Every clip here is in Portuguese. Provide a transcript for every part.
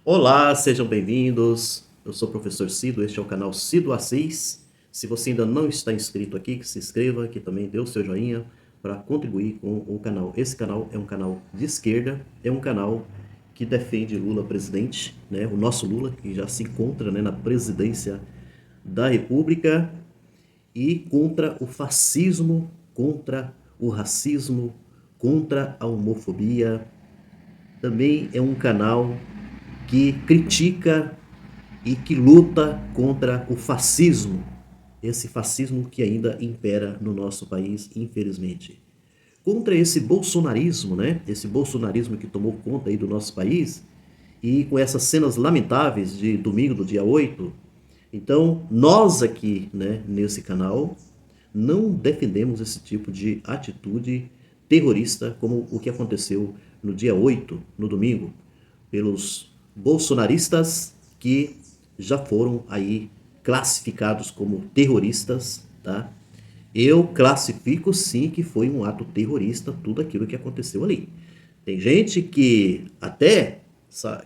Olá, sejam bem-vindos. Eu sou o professor Cido, este é o canal Cido Assis. Se você ainda não está inscrito aqui, que se inscreva, que também dê o seu joinha para contribuir com o canal. Esse canal é um canal de esquerda, é um canal que defende Lula presidente, né? O nosso Lula, que já se encontra, né, na presidência da República, e contra o fascismo, contra o racismo, contra a homofobia. Também é um canal que critica e que luta contra o fascismo, esse fascismo que ainda impera no nosso país, infelizmente. Contra esse bolsonarismo, né? Esse bolsonarismo que tomou conta aí do nosso país, e com essas cenas lamentáveis de domingo do dia 8. Então, nós aqui, né, nesse canal, não defendemos esse tipo de atitude terrorista como o que aconteceu no dia 8, no domingo, pelos bolsonaristas que já foram aí classificados como terroristas, tá? Eu classifico sim que foi um ato terrorista tudo aquilo que aconteceu ali. Tem gente que até,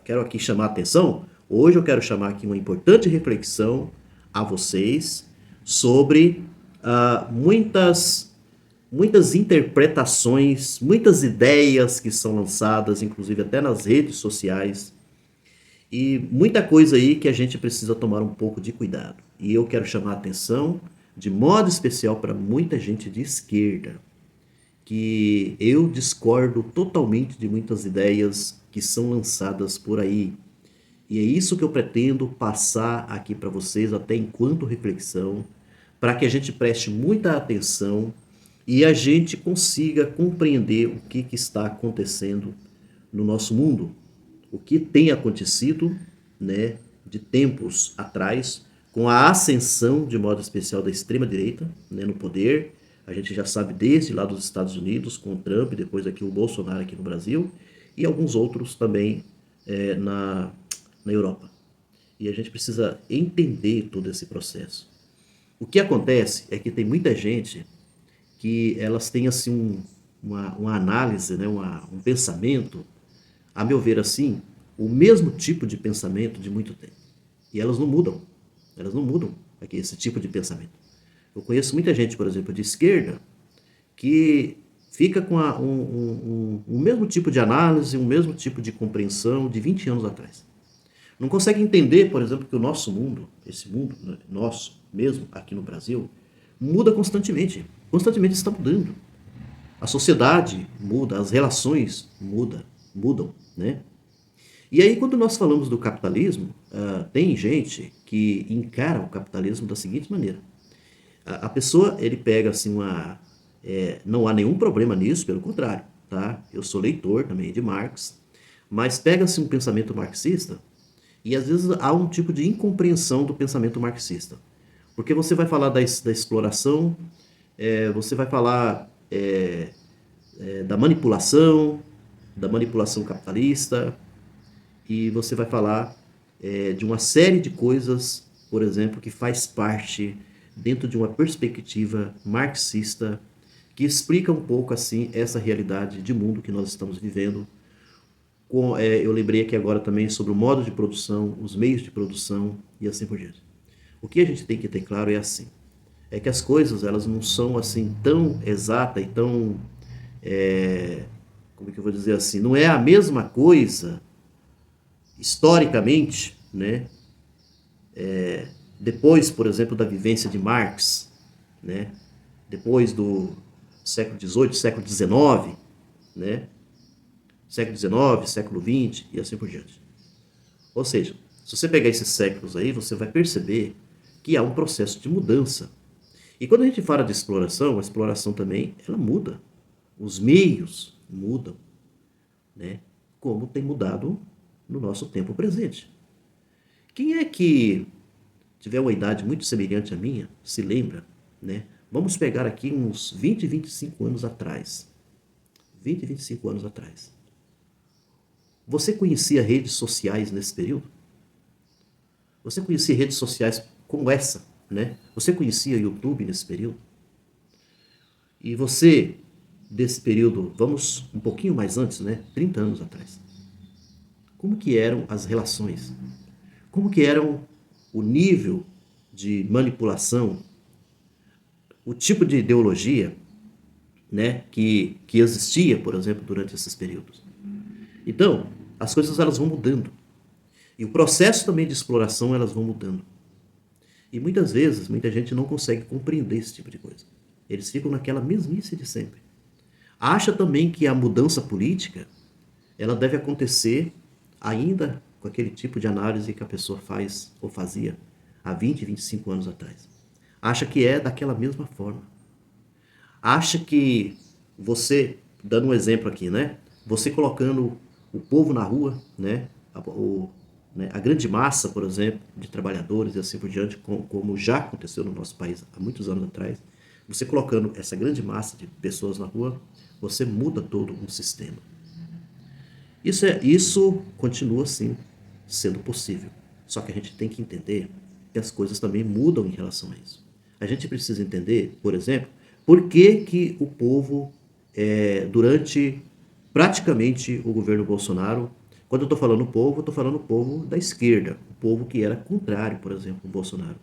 quero aqui chamar a atenção, hoje eu quero chamar aqui uma importante reflexão a vocês sobre muitas interpretações, muitas ideias que são lançadas, inclusive até nas redes sociais, e muita coisa aí que a gente precisa tomar um pouco de cuidado. E eu quero chamar a atenção de modo especial para muita gente de esquerda, que eu discordo totalmente de muitas ideias que são lançadas por aí. E é isso que eu pretendo passar aqui para vocês, até enquanto reflexão, para que a gente preste muita atenção e a gente consiga compreender o que está acontecendo no nosso mundo, o que tem acontecido, né, de tempos atrás, com a ascensão de modo especial da extrema-direita, né, no poder. A gente já sabe desde lá dos Estados Unidos, com o Trump, depois aqui o Bolsonaro aqui no Brasil, e alguns outros também na Europa. E a gente precisa entender todo esse processo. O que acontece é que tem muita gente que elas têm assim uma análise, né, um pensamento, a meu ver assim, o mesmo tipo de pensamento de muito tempo. E elas não mudam. Elas não mudam aqui, esse tipo de pensamento. Eu conheço muita gente, por exemplo, de esquerda, que fica com um mesmo tipo de análise, um mesmo tipo de compreensão de 20 anos atrás. Não consegue entender, por exemplo, que o nosso mundo, esse mundo, né, nosso mesmo aqui no Brasil, muda constantemente. Constantemente está mudando. A sociedade muda, as relações mudam, né? E aí, quando nós falamos do capitalismo, tem gente que encara o capitalismo da seguinte maneira. A pessoa, ele pega assim não há nenhum problema nisso, pelo contrário, tá? Eu sou leitor também de Marx, mas pega-se um pensamento marxista e às vezes há um tipo de incompreensão do pensamento marxista. Porque você vai falar da exploração, você vai falar da manipulação capitalista, e você vai falar de uma série de coisas, por exemplo, que faz parte dentro de uma perspectiva marxista que explica um pouco assim essa realidade de mundo que nós estamos vivendo. Eu lembrei aqui agora também sobre o modo de produção, os meios de produção e assim por diante. O que a gente tem que ter claro é assim, é que as coisas elas não são assim tão exatas e tão, como é que eu vou dizer assim, não é a mesma coisa historicamente, né? Depois, por exemplo, da vivência de Marx, né? Depois do século XVIII, século XIX, né? Século XIX, século XX e assim por diante. Ou seja, se você pegar esses séculos aí, você vai perceber que há um processo de mudança. E quando a gente fala de exploração, a exploração também ela muda. Os meios mudam, né? Como tem mudado no nosso tempo presente. Quem é que tiver uma idade muito semelhante à minha, se lembra, né? Vamos pegar aqui uns 20, 25 anos atrás. 20, 25 anos atrás. Você conhecia redes sociais nesse período? Você conhecia redes sociais como essa, né? Você conhecia YouTube nesse período? E desse período, vamos um pouquinho mais antes, né? 30 anos atrás. como que eram as relações, como que eram o nível de manipulação, o tipo de ideologia, né, que existia, por exemplo, durante esses períodos. Então, as coisas elas vão mudando. E o processo também de exploração elas vão mudando. E muitas vezes, muita gente não consegue compreender esse tipo de coisa. Eles ficam naquela mesmice de sempre. Acha também que a mudança política ela deve acontecer ainda com aquele tipo de análise que a pessoa faz ou fazia há 20, 25 anos atrás. Acha que é daquela mesma forma. Acha que você, dando um exemplo aqui, né? Você colocando o povo na rua, né? A grande massa, por exemplo, de trabalhadores e assim por diante, como já aconteceu no nosso país há muitos anos atrás, você colocando essa grande massa de pessoas na rua, você muda todo um sistema. Isso continua sim sendo possível. Só que a gente tem que entender que as coisas também mudam em relação a isso. A gente precisa entender, por exemplo, por que, que o povo, durante praticamente o governo Bolsonaro, quando eu estou falando povo, eu estou falando o povo da esquerda, o povo que era contrário, por exemplo, ao Bolsonaro.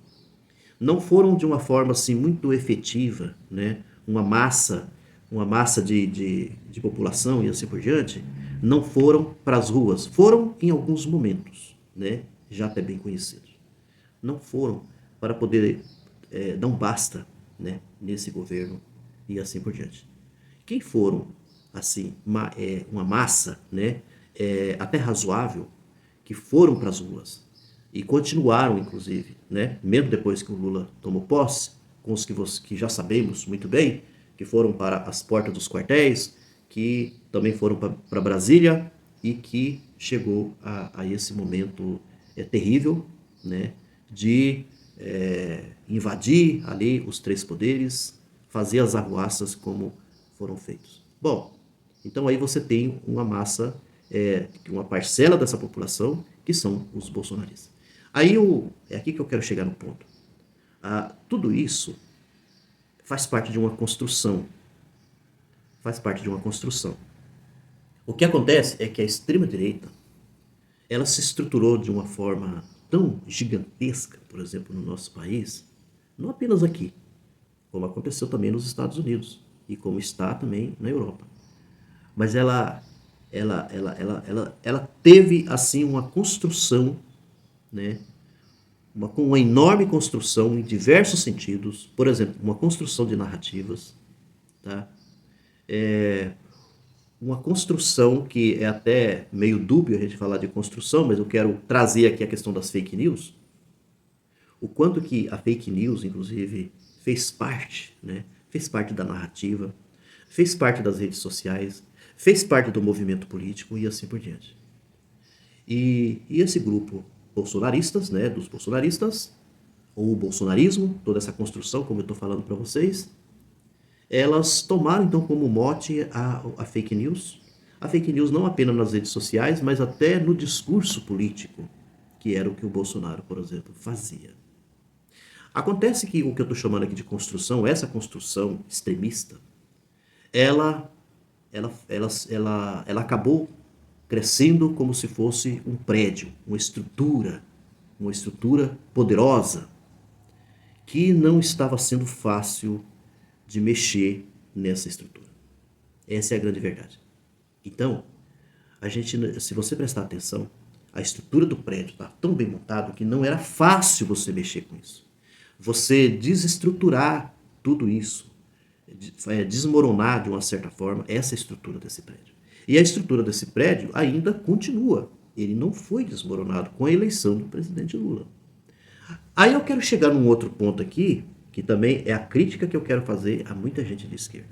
Não foram de uma forma assim muito efetiva, né? Uma massa de população e assim por diante, não foram para as ruas. Foram em alguns momentos, né? Já até bem conhecidos. Não foram para poder dar um basta, né? Nesse governo e assim por diante. Quem foram, assim, uma massa, né? Até razoável, que foram para as ruas e continuaram, inclusive, né? Mesmo depois que o Lula tomou posse, com os que já sabemos muito bem, que foram para as portas dos quartéis, que também foram para Brasília e que chegou a esse momento terrível, né? De invadir ali os três poderes, fazer as arruaças como foram feitos. Bom, então aí você tem uma massa, uma parcela dessa população que são os bolsonaristas. Aí é aqui que eu quero chegar no ponto. Tudo isso faz parte de uma construção. Faz parte de uma construção. O que acontece é que a extrema-direita ela se estruturou de uma forma tão gigantesca, por exemplo, no nosso país, não apenas aqui, como aconteceu também nos Estados Unidos e como está também na Europa. Mas ela teve assim uma construção, né? Uma enorme construção em diversos sentidos, por exemplo, uma construção de narrativas, tá? Uma construção que é até meio dúbio a gente falar de construção, mas eu quero trazer aqui a questão das fake news. O quanto que a fake news, inclusive, fez parte, né? Fez parte da narrativa, fez parte das redes sociais, fez parte do movimento político e assim por diante. E esse grupo bolsonaristas, né, dos bolsonaristas, ou o bolsonarismo, toda essa construção, como eu estou falando para vocês, elas tomaram então como mote a fake news. A fake news não apenas nas redes sociais, mas até no discurso político, que era o que o Bolsonaro, por exemplo, fazia. Acontece que o que eu estou chamando aqui de construção, essa construção extremista, ela, ela acabou crescendo como se fosse um prédio, uma estrutura poderosa, que não estava sendo fácil de mexer nessa estrutura. Essa é a grande verdade. Então, se você prestar atenção, a estrutura do prédio está tão bem montada que não era fácil você mexer com isso. Você desestruturar tudo isso, desmoronar de uma certa forma essa estrutura desse prédio. E a estrutura desse prédio ainda continua. Ele não foi desmoronado com a eleição do presidente Lula. Aí eu quero chegar num outro ponto aqui, que também é a crítica que eu quero fazer a muita gente de esquerda.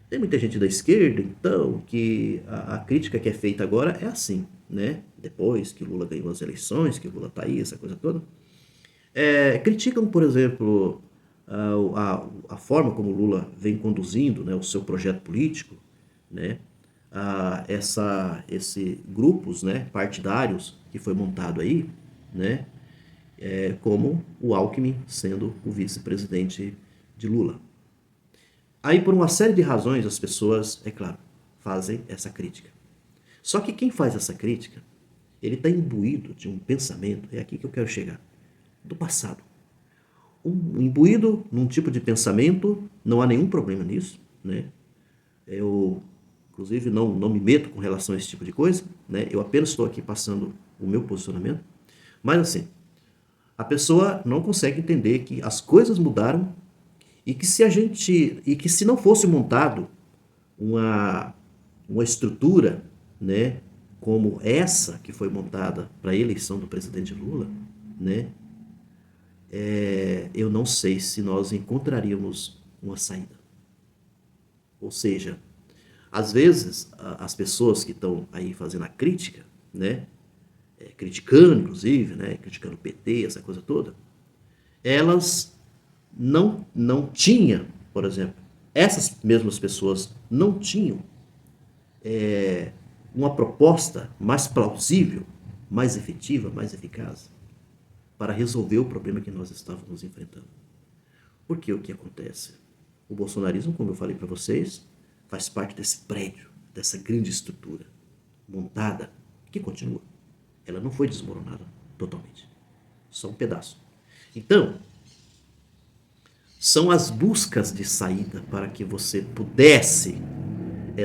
Tem muita gente da esquerda, então, que a crítica que é feita agora é assim, né? Depois que o Lula ganhou as eleições, que o Lula tá aí, essa coisa toda. Criticam, por exemplo, a forma como o Lula vem conduzindo, né, o seu projeto político, né? Esse grupos, né, partidários que foi montado aí, né? Como o Alckmin sendo o vice-presidente de Lula. Aí, por uma série de razões, as pessoas, é claro, fazem essa crítica. Só que quem faz essa crítica ele está imbuído de um pensamento, é aqui que eu quero chegar, do passado. Imbuído num tipo de pensamento, não há nenhum problema nisso, né? Eu, inclusive, não me meto com relação a esse tipo de coisa, né? Eu apenas estou aqui passando o meu posicionamento. Mas assim, a pessoa não consegue entender que as coisas mudaram e que se não fosse montado uma, uma estrutura, né, como essa que foi montada para a eleição do presidente Lula, né, eu não sei se nós encontraríamos uma saída. Ou seja, às vezes as pessoas que estão aí fazendo a crítica, né, criticando inclusive, né, criticando o PT, essa coisa toda, elas não tinham, por exemplo, essas mesmas pessoas não tinham uma proposta mais plausível, mais efetiva, mais eficaz para resolver o problema que nós estávamos enfrentando. Porque o que acontece? O bolsonarismo, como eu falei para vocês, faz parte desse prédio, dessa grande estrutura montada, que continua. Ela não foi desmoronada totalmente. Só um pedaço. Então, são as buscas de saída para que você pudesse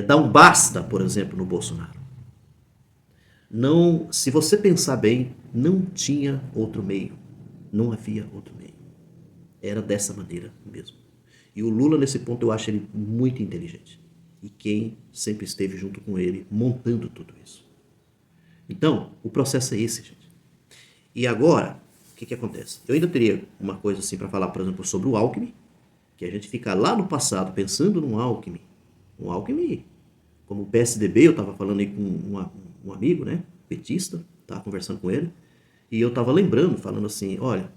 dar um basta, por exemplo, no Bolsonaro. Não, se você pensar bem, não tinha outro meio. Não havia outro meio. Era dessa maneira mesmo. E o Lula, nesse ponto, eu acho ele muito inteligente. E quem sempre esteve junto com ele, montando tudo isso. Então, o processo é esse, gente. E agora, o que acontece? Eu ainda teria uma coisa assim para falar, por exemplo, sobre o Alckmin, que a gente fica lá no passado pensando num Alckmin. Um Alckmin, como o PSDB, eu estava falando aí com um amigo, né, petista, estava conversando com ele, e eu estava lembrando, falando assim, olha,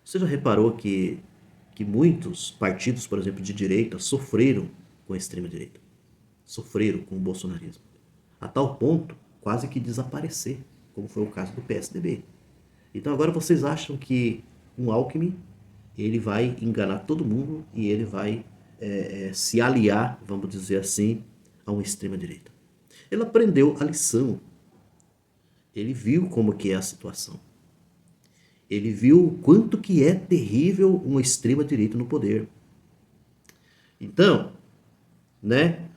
você já reparou que muitos partidos, por exemplo, de direita, sofreram com a extrema-direita? Sofreram com o bolsonarismo. A tal ponto, quase que desaparecer, como foi o caso do PSDB. Então agora vocês acham que um Alckmin, ele vai enganar todo mundo e ele vai se aliar, vamos dizer assim, a uma extrema-direita. Ele aprendeu a lição. Ele viu como que é a situação. Ele viu o quanto que é terrível uma extrema-direita no poder. Então, né,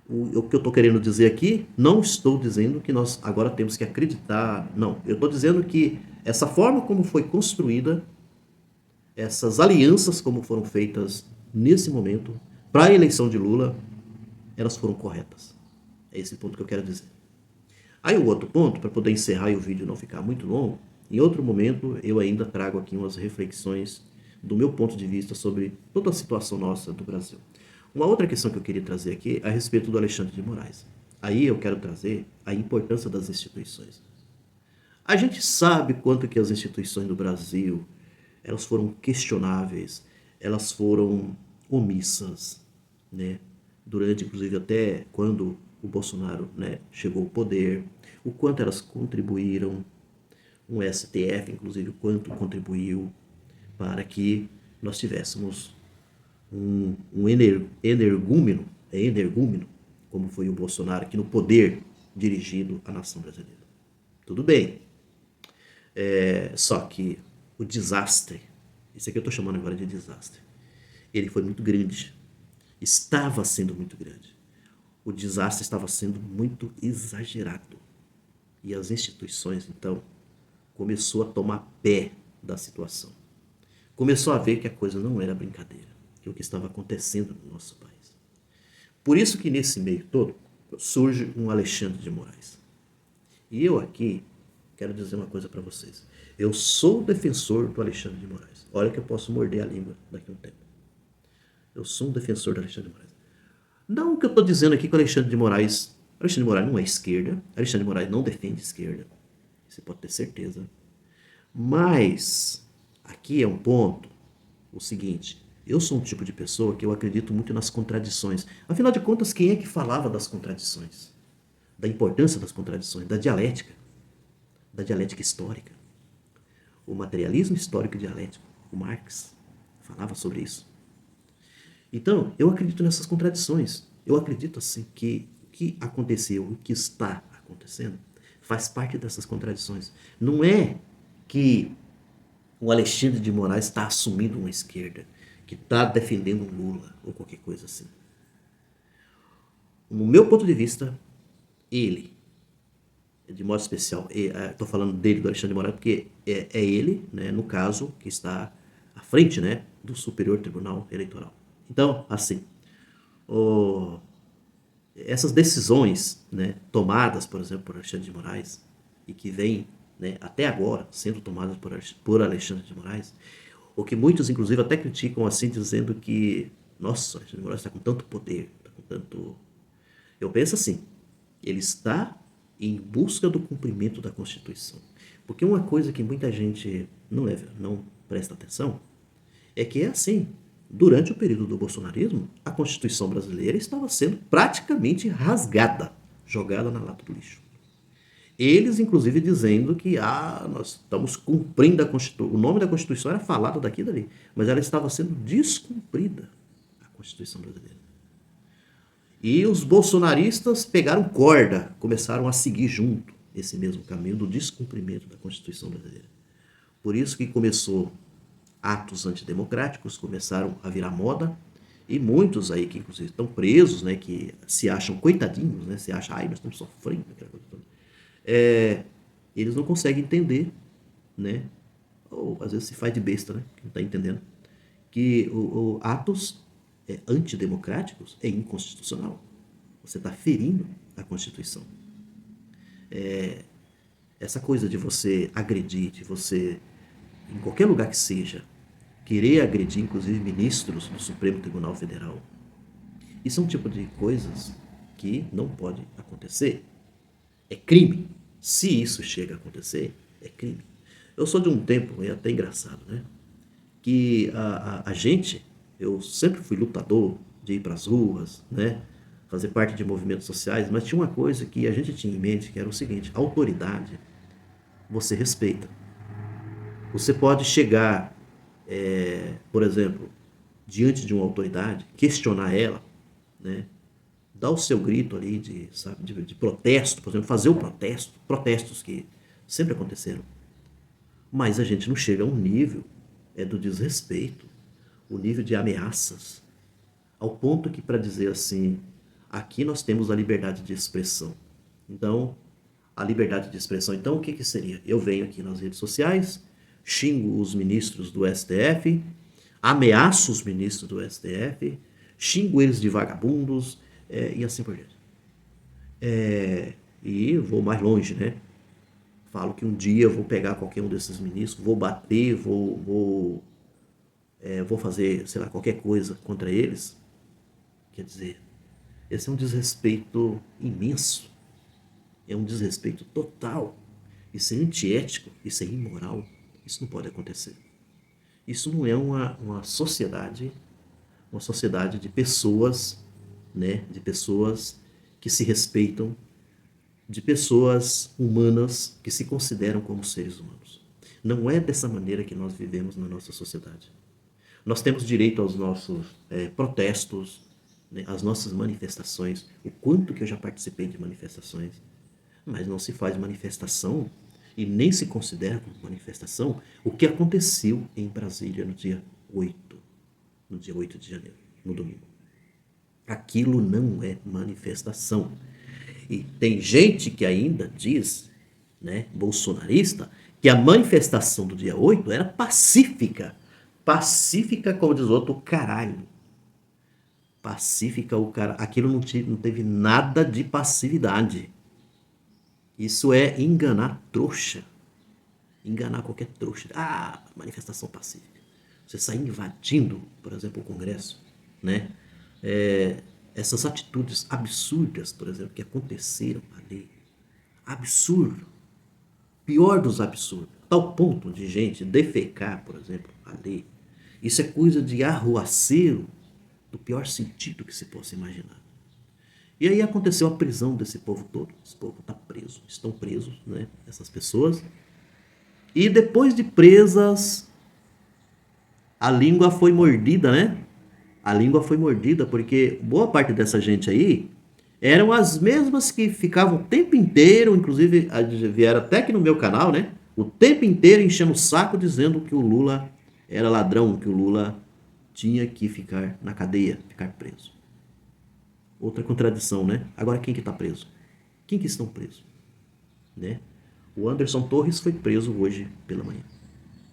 o que eu estou querendo dizer aqui, não estou dizendo que nós agora temos que acreditar, não. Eu estou dizendo que essa forma como foi construída, essas alianças como foram feitas nesse momento, para a eleição de Lula, elas foram corretas. É esse ponto que eu quero dizer. Aí o outro ponto, para poder encerrar e o vídeo não ficar muito longo, em outro momento eu ainda trago aqui umas reflexões do meu ponto de vista sobre toda a situação nossa do Brasil. Uma outra questão que eu queria trazer aqui é a respeito do Alexandre de Moraes. Aí eu quero trazer a importância das instituições. A gente sabe quanto que as instituições do Brasil, elas foram questionáveis, elas foram omissas, né? Durante, inclusive, até quando o Bolsonaro, né, chegou ao poder, o quanto elas contribuíram, o STF, inclusive, o quanto contribuiu para que nós tivéssemos um energúmeno, como foi o Bolsonaro, aqui no poder dirigido à nação brasileira. Tudo bem. Só que o desastre, isso aqui eu estou chamando agora de desastre, ele foi muito grande. Estava sendo muito grande. O desastre estava sendo muito exagerado. E as instituições, então, começou a tomar pé da situação. Começou a ver que a coisa não era brincadeira, que o que estava acontecendo no nosso país. Por isso que nesse meio todo surge um Alexandre de Moraes. E eu aqui quero dizer uma coisa para vocês. Eu sou defensor do Alexandre de Moraes. Olha que eu posso morder a língua daqui a um tempo. Eu sou um defensor do Alexandre de Moraes. Não que eu estou dizendo aqui que o Alexandre de Moraes não é esquerda. Alexandre de Moraes não defende esquerda. Você pode ter certeza. Mas aqui é um ponto, o seguinte, eu sou um tipo de pessoa que eu acredito muito nas contradições. Afinal de contas, quem é que falava das contradições? Da importância das contradições, da dialética histórica. O materialismo histórico e dialético, o Marx falava sobre isso. Então, eu acredito nessas contradições. Eu acredito assim que o que aconteceu, o que está acontecendo, faz parte dessas contradições. Não é que o Alexandre de Moraes está assumindo uma esquerda, que está defendendo um Lula ou qualquer coisa assim. No meu ponto de vista, ele, de modo especial, estou falando dele, do Alexandre de Moraes, porque é ele, né, no caso, que está à frente, né, do Superior Tribunal Eleitoral. Então, assim, essas decisões, né, tomadas, por exemplo, por Alexandre de Moraes, e que vêm, né, até agora sendo tomadas por Alexandre de Moraes, o que muitos, inclusive, até criticam assim, dizendo que, nossa, Alexandre de Moraes está com tanto poder, está com tanto... Eu penso assim, ele está em busca do cumprimento da Constituição. Porque uma coisa que muita gente não presta atenção é que é assim, durante o período do bolsonarismo, a Constituição brasileira estava sendo praticamente rasgada, jogada na lata do lixo. Eles, inclusive, dizendo que nós estamos cumprindo a Constituição. O nome da Constituição era falado daqui e dali, mas ela estava sendo descumprida, a Constituição brasileira. E os bolsonaristas pegaram corda, começaram a seguir junto esse mesmo caminho do descumprimento da Constituição brasileira. Por isso que começou atos antidemocráticos, começaram a virar moda, e muitos aí que inclusive estão presos, né, que se acham coitadinhos, né, se acham, nós estamos sofrendo, aquela coisa toda. Eles não conseguem entender, né, ou às vezes se faz de besta, né, que não está entendendo, que atos antidemocráticos é inconstitucional. Você está ferindo a Constituição. Essa coisa de você agredir, de você, em qualquer lugar que seja, querer agredir, inclusive, ministros do Supremo Tribunal Federal, isso é um tipo de coisas que não pode acontecer. É crime. Se isso chega a acontecer, é crime. Eu sou de um tempo, é até engraçado, né? Que a gente, eu sempre fui lutador de ir para as ruas, né? Fazer parte de movimentos sociais, mas tinha uma coisa que a gente tinha em mente, que era o seguinte: a autoridade você respeita. Você pode chegar, por exemplo, diante de uma autoridade, questionar ela, né? Dar o seu grito ali de protesto, por exemplo, fazer o protesto, protestos que sempre aconteceram. Mas a gente não chega a um nível do desrespeito, o nível de ameaças, ao ponto que, para dizer assim, aqui nós temos a liberdade de expressão. Então, a liberdade de expressão, então o que seria? Eu venho aqui nas redes sociais, xingo os ministros do STF, ameaço os ministros do STF, xingo eles de vagabundos, e assim por diante. E vou mais longe, né? Falo que um dia eu vou pegar qualquer um desses ministros, vou bater, vou fazer, sei lá, qualquer coisa contra eles. Quer dizer, esse é um desrespeito imenso. É um desrespeito total. Isso é antiético, isso é imoral. Isso não pode acontecer. Isso não é uma sociedade de pessoas, né? De pessoas que se respeitam, de pessoas humanas que se consideram como seres humanos. Não é dessa maneira que nós vivemos na nossa sociedade. Nós temos direito aos nossos protestos, né, às nossas manifestações, o quanto que eu já participei de manifestações, mas não se faz manifestação e nem se considera como manifestação o que aconteceu em Brasília no dia 8 de janeiro, no domingo. Aquilo não é manifestação. E tem gente que ainda diz, né, bolsonarista, que a manifestação do dia 8 era pacífica. Pacífica, como diz o outro, caralho. Pacífica, o cara. Aquilo não teve nada de passividade. Isso é enganar trouxa. Enganar qualquer trouxa. Manifestação pacífica. Você sai invadindo, por exemplo, o Congresso, né? Essas atitudes absurdas, por exemplo, que aconteceram ali. Absurdo. Pior dos absurdos. Tal ponto de gente defecar, por exemplo, ali. Isso é coisa de arruaceiro do pior sentido que se possa imaginar. E aí aconteceu a prisão desse povo todo. Esse povo está preso. Estão presos, né? Essas pessoas. E depois de presas, a língua foi mordida, né? A língua foi mordida porque boa parte dessa gente aí eram as mesmas que ficavam o tempo inteiro, inclusive vieram até aqui no meu canal, né? O tempo inteiro enchendo o saco dizendo que o Lula era ladrão, que o Lula tinha que ficar na cadeia, ficar preso. Outra contradição, né? Agora quem que tá preso? Quem que estão presos? Né? O Anderson Torres foi preso hoje pela manhã.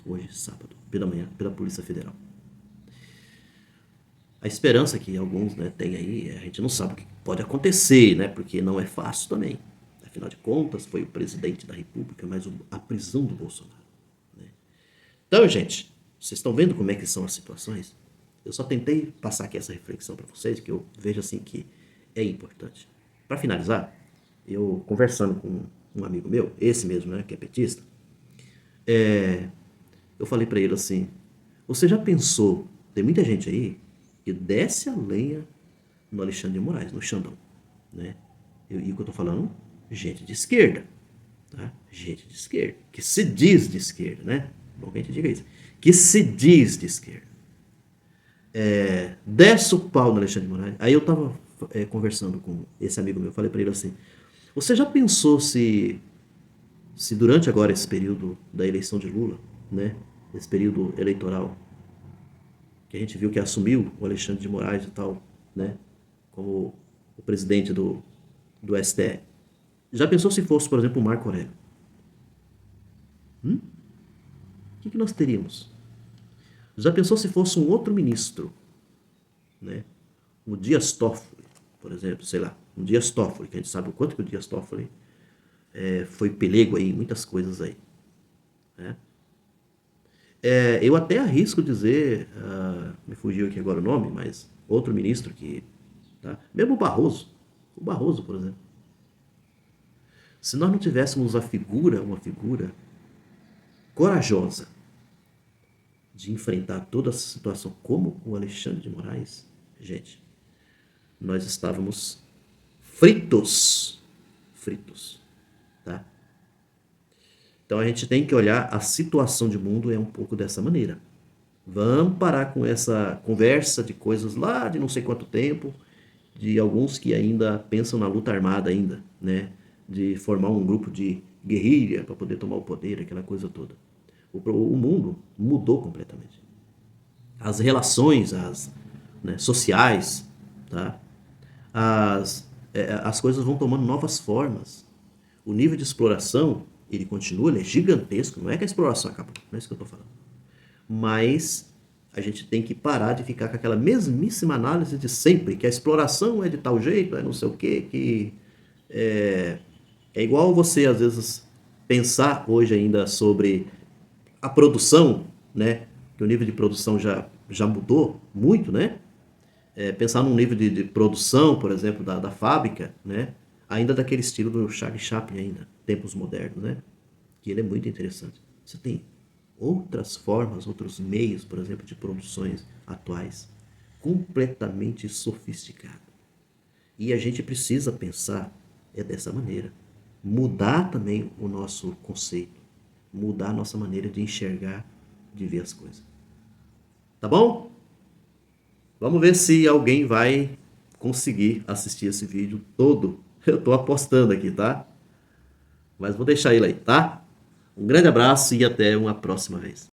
Hoje, sábado, pela manhã, pela Polícia Federal. A esperança que alguns, né, têm aí, a gente não sabe o que pode acontecer, né? Porque não é fácil também. Afinal de contas, foi o presidente da República, mas a prisão do Bolsonaro. Né? Então, gente, vocês estão vendo como é que são as situações? Eu só tentei passar aqui essa reflexão para vocês, que eu vejo assim que é importante. Para finalizar, eu conversando com um amigo meu, esse mesmo, né, que é petista, eu falei para ele assim: você já pensou? Tem muita gente aí que desce a lenha no Alexandre de Moraes, no Xandão, né? E o que eu tô falando? Gente de esquerda, tá? Gente de esquerda, que se diz de esquerda, né? Bom que a gente diga isso. Que se diz de esquerda. Desce o pau no Alexandre de Moraes. Aí eu tava conversando com esse amigo meu, falei para ele assim: você já pensou se durante agora esse período da eleição de Lula, né? Esse período eleitoral, que a gente viu que assumiu o Alexandre de Moraes e tal, né? Como o presidente do STF. Já pensou se fosse, por exemplo, o Marco Aurélio? O que nós teríamos? Já pensou se fosse um outro ministro, né? O Dias Toffoli, por exemplo, sei lá, um Dias Toffoli, que a gente sabe o quanto que o Dias Toffoli foi pelego aí em muitas coisas aí, né? Eu até arrisco dizer, me fugiu aqui agora o nome, mas outro ministro que, tá? Mesmo o Barroso, por exemplo. Se nós não tivéssemos uma figura corajosa de enfrentar toda essa situação como o Alexandre de Moraes, gente, nós estávamos fritos, fritos, tá? Então a gente tem que olhar a situação de mundo um pouco dessa maneira. Vamos parar com essa conversa de coisas lá de não sei quanto tempo, de alguns que ainda pensam na luta armada ainda, né? De formar um grupo de guerrilha para poder tomar o poder, aquela coisa toda. O mundo mudou completamente. As relações, né, sociais, tá? As coisas vão tomando novas formas. O nível de exploração, ele continua, ele é gigantesco. Não é que a exploração acabou, não é isso que eu estou falando. Mas a gente tem que parar de ficar com aquela mesmíssima análise de sempre, que a exploração é de tal jeito, é não sei o quê, que é igual você, às vezes, pensar hoje ainda sobre a produção, né? Que o nível de produção já mudou muito, né? Pensar num nível de produção, por exemplo, da fábrica, né? Ainda daquele estilo do Charlie Chaplin ainda, tempos modernos, né? Que ele é muito interessante. Você tem outras formas, outros meios, por exemplo, de produções atuais, completamente sofisticados. E a gente precisa pensar dessa maneira. Mudar também o nosso conceito. Mudar a nossa maneira de enxergar, de ver as coisas. Tá bom? Vamos ver se alguém vai conseguir assistir esse vídeo todo. Eu tô apostando aqui, tá? Mas vou deixar ele aí, tá? Um grande abraço e até uma próxima vez.